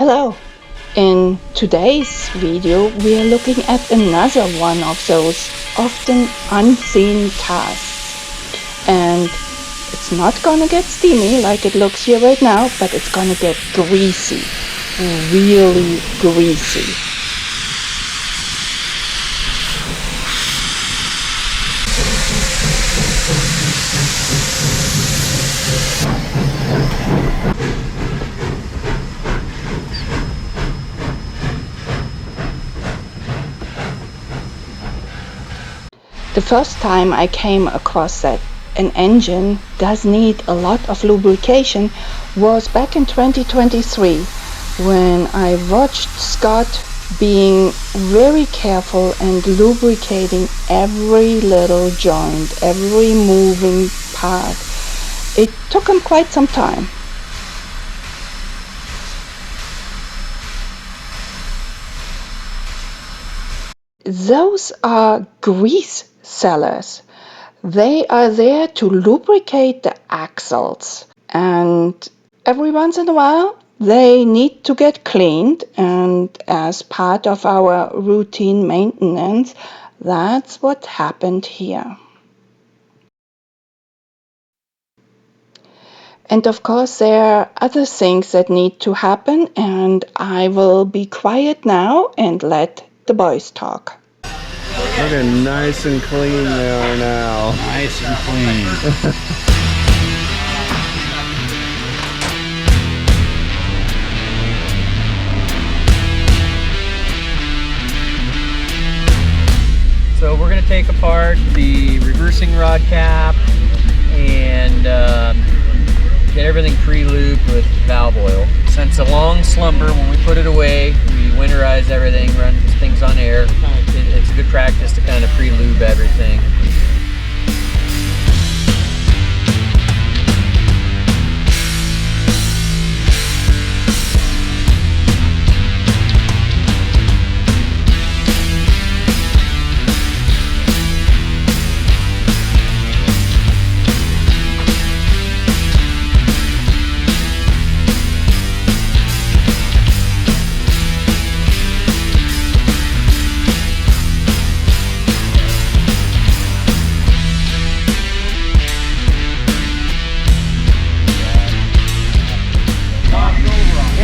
Hello! In today's video we are looking at another one of those often unseen tasks, and it's not gonna get steamy like it looks here right now, but it's gonna get greasy, really greasy. The first time I came across that an engine does need a lot of lubrication was back in 2023, when I watched Scott being very careful and lubricating every little joint, every moving part. It took him quite some time. Those are grease sellers. They are there to lubricate the axles, and every once in a while they need to get cleaned, and as part of our routine maintenance, that's what happened here. And of course there are other things that need to happen, and I will be quiet now and let the boys talk. Looking nice and clean there now. Nice and clean. So we're going to take apart the reversing rod cap and get everything pre-lubed with valve oil. Since a long slumber, when we put it away, we winterize everything, run things on air. It's a good practice to kind of pre-lube everything.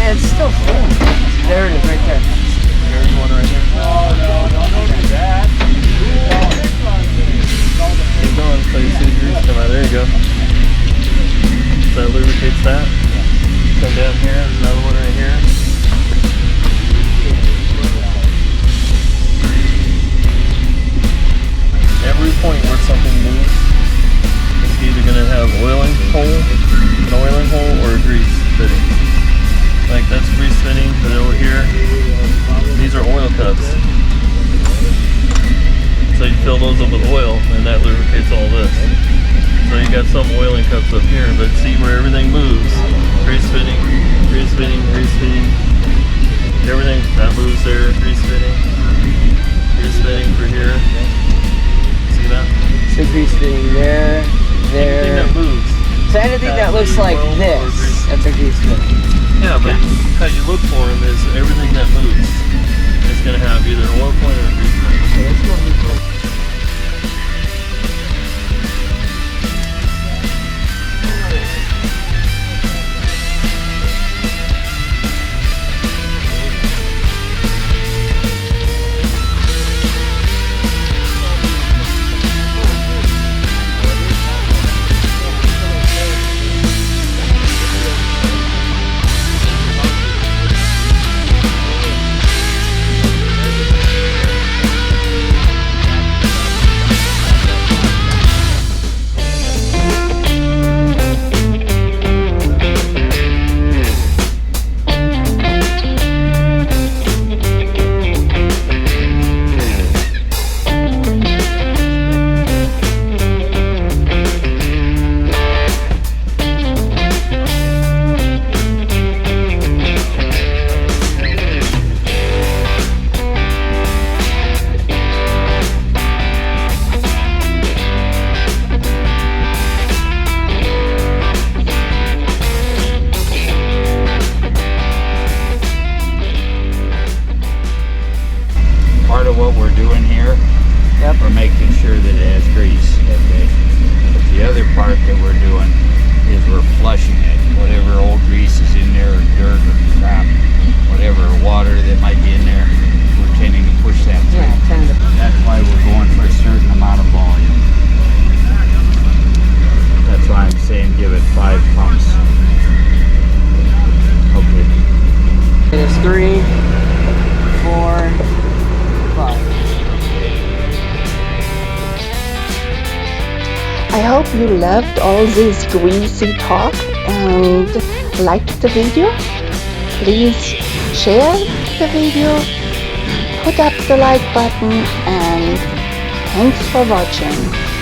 It's still full. There it is, right there. There's one right there. No, don't do that. Keep going so you see the grease come out. There you go. So that lubricates that. Come down here, there's another one right here. Every point where something moves, it's either going to have an oiling hole or a grease fitting. Like that's grease fitting, but over here, these are oil cups. So you fill those up with oil, and that lubricates all this. So you got some oiling cups up here, but see where everything moves. Grease fitting, grease fitting, grease fitting. Everything that moves there, grease fitting for here. See that? So grease fitting there, there. Anything that moves. So anything that looks like this, that's a grease fitting. Yeah, but how you look for them is everything that moves is going to have either an oil point or a grease point. loved all this greasy talk and liked the video, please share the video, put up the like button, and thanks for watching.